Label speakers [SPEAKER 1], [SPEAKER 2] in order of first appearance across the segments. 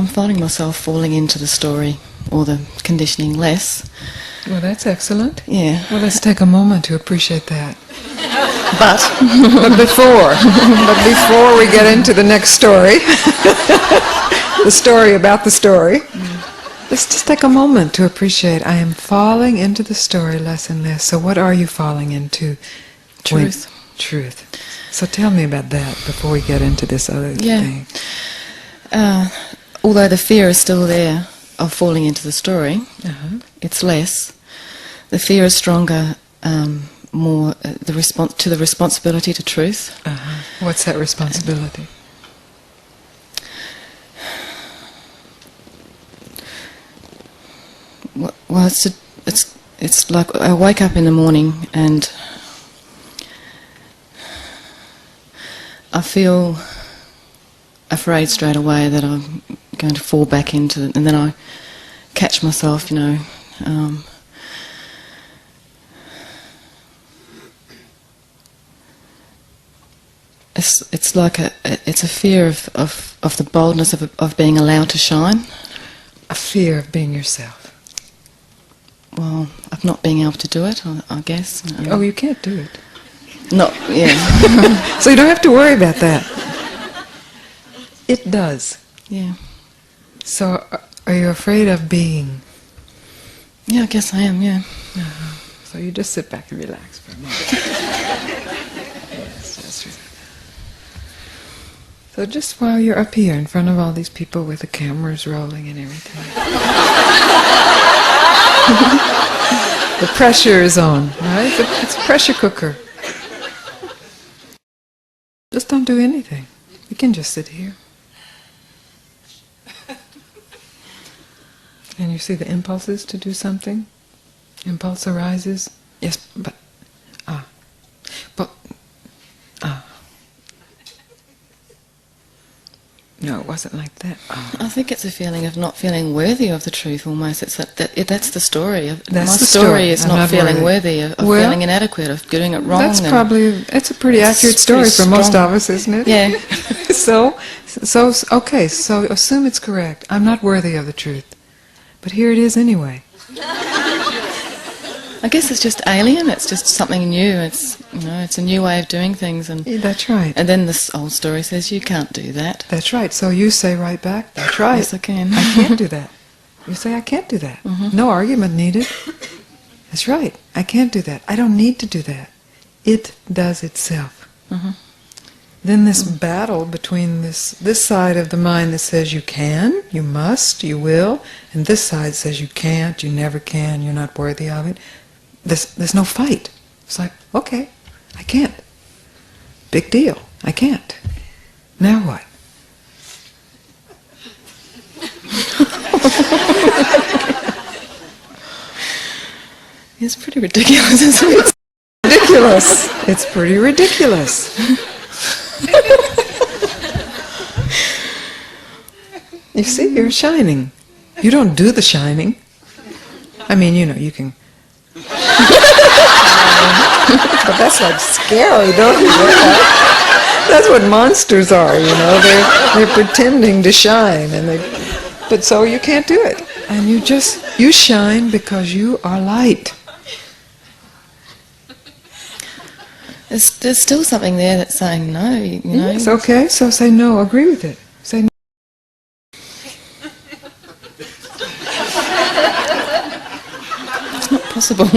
[SPEAKER 1] I'm finding myself falling into the story or the conditioning less.
[SPEAKER 2] Well, that's excellent.
[SPEAKER 1] Yeah.
[SPEAKER 2] Well, let's take a moment to appreciate that.
[SPEAKER 1] But
[SPEAKER 2] but before we get into the next story, the story about the story, let's just take a moment to appreciate. I am falling into the story less and less. So what are you falling into?
[SPEAKER 1] Truth.
[SPEAKER 2] Truth. So tell me about that before we get into this other thing.
[SPEAKER 1] Although the fear is still there of falling into the story, it's less. The fear is stronger, more the responsibility to truth.
[SPEAKER 2] What's that responsibility?
[SPEAKER 1] Well, it's like I wake up in the morning and I feel afraid straight away that I'm going to fall back into it, and then I catch myself, It's like it's a fear of the boldness of being allowed to shine.
[SPEAKER 2] A fear of being yourself.
[SPEAKER 1] Well, of not being able to do it, I guess.
[SPEAKER 2] Oh, you can't do it. So you don't have to worry about that. It does.
[SPEAKER 1] Yeah.
[SPEAKER 2] So are you afraid of being?
[SPEAKER 1] Yeah, I guess I am, yeah.
[SPEAKER 2] So you just sit back and relax for a moment. So just while you're up here in front of all these people with the cameras rolling and everything. The pressure is on, right? It's a pressure cooker. Just don't do anything. You can just sit here. And you see the impulses to do something? Impulse arises. Yes, but no, it wasn't like that.
[SPEAKER 1] I think it's a feeling of not feeling worthy of the truth almost. It's that's the story.
[SPEAKER 2] That's
[SPEAKER 1] my
[SPEAKER 2] the
[SPEAKER 1] story is not feeling worthy of feeling inadequate, of doing it wrong.
[SPEAKER 2] It's a pretty accurate story for most of us, isn't it?
[SPEAKER 1] Yeah.
[SPEAKER 2] So assume it's correct. I'm not worthy of the truth. But here it is anyway.
[SPEAKER 1] I guess it's just alien. It's just something new. It's it's a new way of doing things, and
[SPEAKER 2] that's right.
[SPEAKER 1] And then this old story says you can't do that.
[SPEAKER 2] That's right. So you say right back, that's right.
[SPEAKER 1] Yes, I can.
[SPEAKER 2] I can't do that. You say I can't do that. No argument needed. That's right. I can't do that. I don't need to do that. It does itself. Then this battle between this side of the mind that says you can, you must, you will, and this side says you can't, you never can, you're not worthy of it. There's no fight. It's like, okay, I can't. Big deal. I can't. Now what?
[SPEAKER 1] It's pretty ridiculous, isn't it?
[SPEAKER 2] It's ridiculous. It's pretty ridiculous. You see, you're shining. You don't do the shining. I mean, you can. But that's like scary, don't you? That's what monsters are, They're pretending to shine, but so you can't do it. And you shine because you are light.
[SPEAKER 1] There's still something there that's saying no,
[SPEAKER 2] It's okay, so say no, agree with it. Say no.
[SPEAKER 1] It's not possible.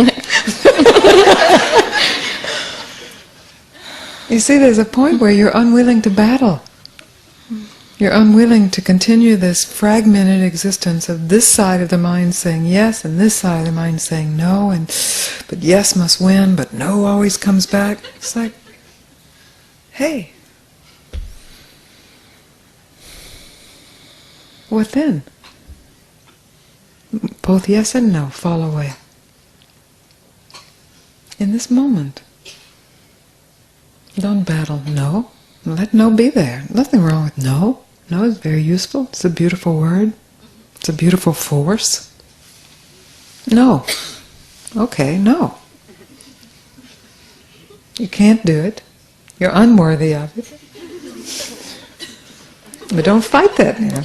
[SPEAKER 2] You see, there's a point where you're unwilling to battle. You're unwilling to continue this fragmented existence of this side of the mind saying yes and this side of the mind saying no, but yes must win, but no always comes back. It's like, hey, what then? Both yes and no fall away. In this moment. Don't battle no. Let no be there. Nothing wrong with no. No is very useful. It's a beautiful word. It's a beautiful force. No. Okay, no. You can't do it. You're unworthy of it. But don't fight that now.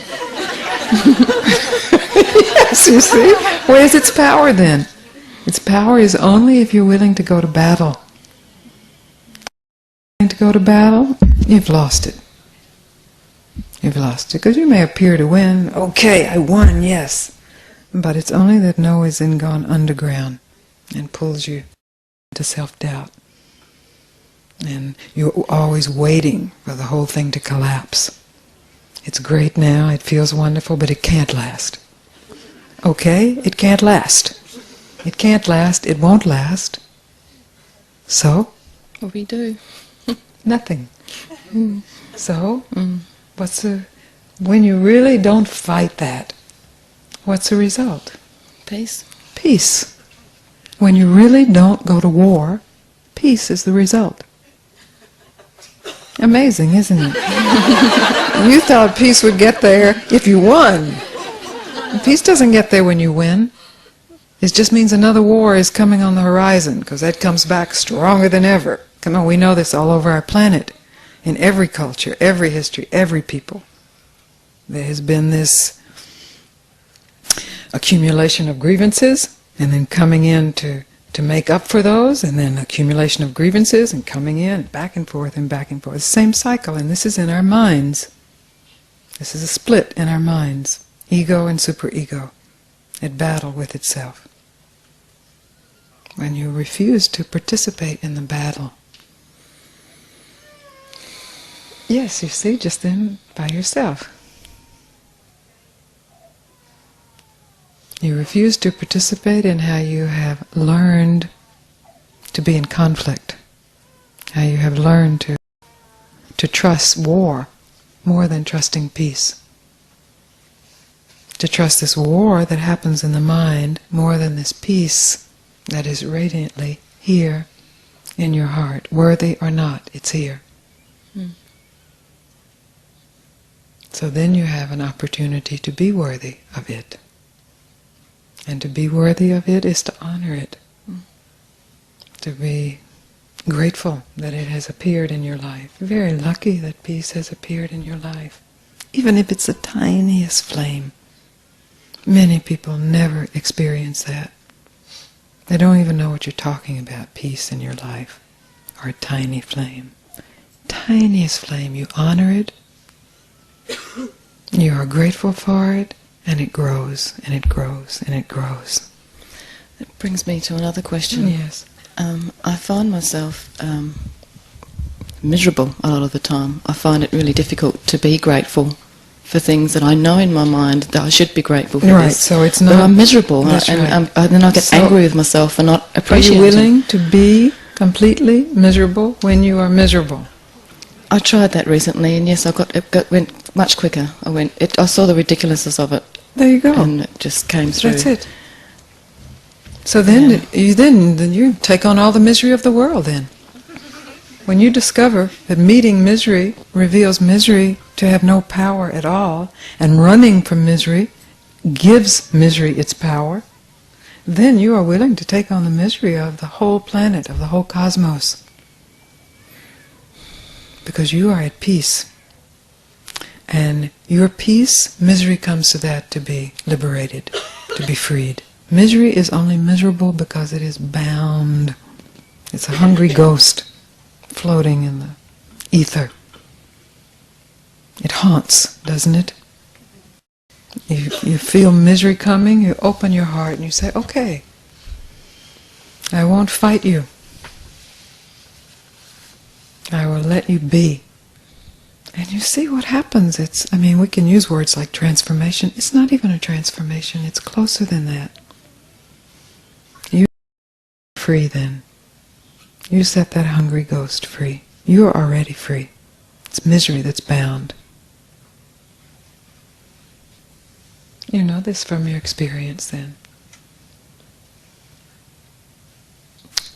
[SPEAKER 2] Yes, you see? Where's its power then? Its power is only if you're willing to go to battle. To go to battle, you've lost it. You've lost it. Because you may appear to win. Okay, I won, yes. But it's only that no is then gone underground and pulls you into self-doubt. And you're always waiting for the whole thing to collapse. It's great now, it feels wonderful, but it can't last. Okay, it can't last. It can't last, it won't last. So?
[SPEAKER 1] What we do?
[SPEAKER 2] Nothing. So, when you really don't fight that, what's the result?
[SPEAKER 1] Peace.
[SPEAKER 2] Peace. When you really don't go to war, peace is the result. Amazing, isn't it? You thought peace would get there if you won. Peace doesn't get there when you win. It just means another war is coming on the horizon, because that comes back stronger than ever. Come on, we know this all over our planet. In every culture, every history, every people. There has been this accumulation of grievances, and then coming in to make up for those, and then accumulation of grievances, and coming in, back and forth, and back and forth. The same cycle, and this is in our minds. This is a split in our minds. Ego and superego at battle with itself. When you refuse to participate in the battle. Yes, you see, just then by yourself. You refuse to participate in how you have learned to be in conflict, how you have learned to trust war more than trusting peace, to trust this war that happens in the mind more than this peace that is radiantly here in your heart. Worthy or not, it's here. So then you have an opportunity to be worthy of it. And to be worthy of it is to honor it. To be grateful that it has appeared in your life. Very lucky that peace has appeared in your life. Even if it's the tiniest flame. Many people never experience that. They don't even know what you're talking about, peace in your life. Or a tiny flame. Tiniest flame, you honor it. You are grateful for it, and it grows, and it grows, and it grows.
[SPEAKER 1] That brings me to another question.
[SPEAKER 2] Yes.
[SPEAKER 1] I find myself miserable a lot of the time. I find it really difficult to be grateful for things that I know in my mind that I should be grateful for.
[SPEAKER 2] Right,
[SPEAKER 1] this.
[SPEAKER 2] so it's not...
[SPEAKER 1] But I'm miserable,
[SPEAKER 2] That's
[SPEAKER 1] and
[SPEAKER 2] right.
[SPEAKER 1] then I get angry with myself for not
[SPEAKER 2] Are
[SPEAKER 1] appreciating.
[SPEAKER 2] you willing to be completely miserable when you are miserable?
[SPEAKER 1] I tried that recently, and yes, it went much quicker. I saw the ridiculousness of it.
[SPEAKER 2] There you go.
[SPEAKER 1] And it just came through.
[SPEAKER 2] That's it. So then, you take on all the misery of the world then. When you discover that meeting misery reveals misery to have no power at all, and running from misery gives misery its power, then you are willing to take on the misery of the whole planet, of the whole cosmos. Because you are at peace. And your peace, misery comes to that to be liberated, to be freed. Misery is only miserable because it is bound. It's a hungry ghost floating in the ether. It haunts, doesn't it? You feel misery coming, you open your heart and you say, okay, I won't fight you. I will let you be. And you see what happens. We can use words like transformation. It's not even a transformation. It's closer than that. You are free then. You set that hungry ghost free. You are already free. It's misery that's bound. You know this from your experience then.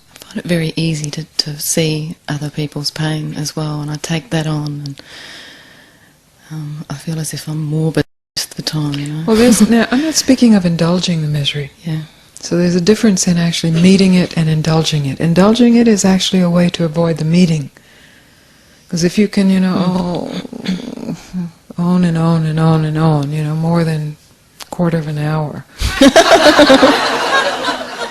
[SPEAKER 1] I find it very easy to see other people's pain as well, and I take that on, and I feel as if I'm morbid most of the time, you know.
[SPEAKER 2] Well, now I'm not speaking of indulging the misery.
[SPEAKER 1] Yeah.
[SPEAKER 2] So there's a difference in actually meeting it and indulging it. Indulging it is actually a way to avoid the meeting. Because if you can, on and on and on and on, more than a quarter of an hour,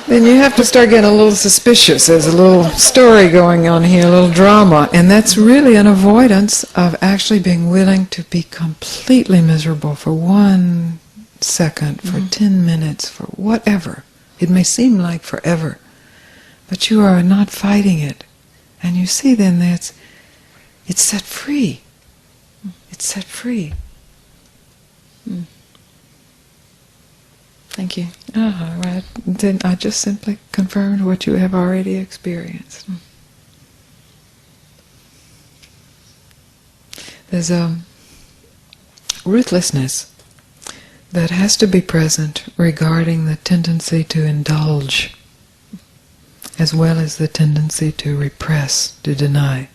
[SPEAKER 2] then you have to start getting a little suspicious. There's a little story going on here, a little drama, and that's really an avoidance of actually being willing to be completely miserable for 1 second, for 10 minutes, for whatever. It may seem like forever, but you are not fighting it. And you see then that it's set free. It's set free.
[SPEAKER 1] Thank you.
[SPEAKER 2] Right. Then I just simply confirmed what you have already experienced. There's a ruthlessness that has to be present regarding the tendency to indulge, as well as the tendency to repress, to deny.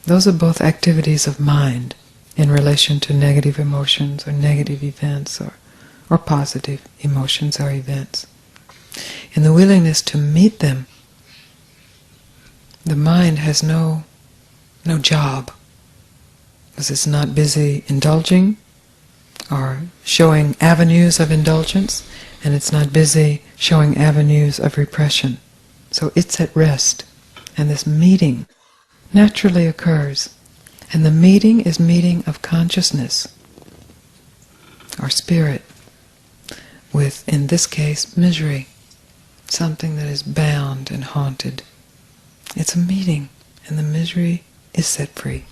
[SPEAKER 2] Those are both activities of mind in relation to negative emotions or negative events or positive emotions or events. In the willingness to meet them, the mind has no job, because it's not busy indulging or showing avenues of indulgence, and it's not busy showing avenues of repression. So it's at rest, and this meeting naturally occurs. And the meeting is meeting of consciousness, or spirit, with, in this case, misery, something that is bound and haunted. It's a meeting, and the misery is set free.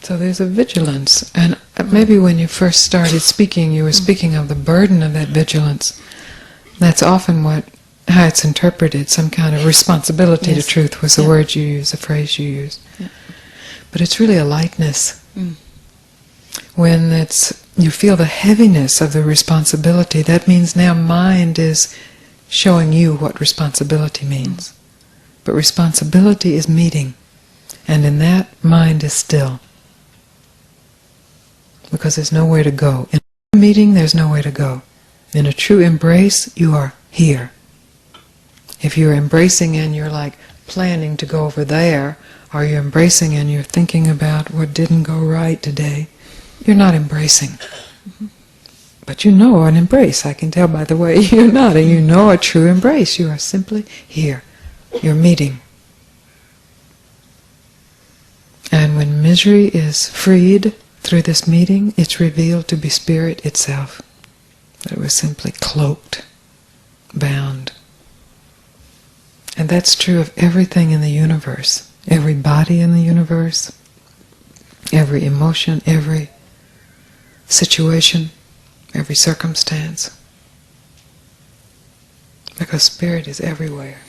[SPEAKER 2] So there's a vigilance, and maybe when you first started speaking, you were speaking of the burden of that vigilance. That's often how it's interpreted, some kind of responsibility to truth was the word you used, the phrase you used. Yeah. But it's really a lightness. When you feel the heaviness of the responsibility, that means now mind is showing you what responsibility means. But responsibility is meeting, and in that, mind is still. Because there's nowhere to go. In a meeting, there's nowhere to go. In a true embrace, you are here. If you're embracing and you're like planning to go over there, or you're embracing and you're thinking about what didn't go right today, you're not embracing. But you know an embrace. I can tell by the way you're nodding. You know a true embrace. You are simply here. You're meeting. And when misery is freed through this meeting, it's revealed to be spirit itself. That it was simply cloaked, bound. And that's true of everything in the universe. Every body in the universe, every emotion, every situation, every circumstance. Because spirit is everywhere.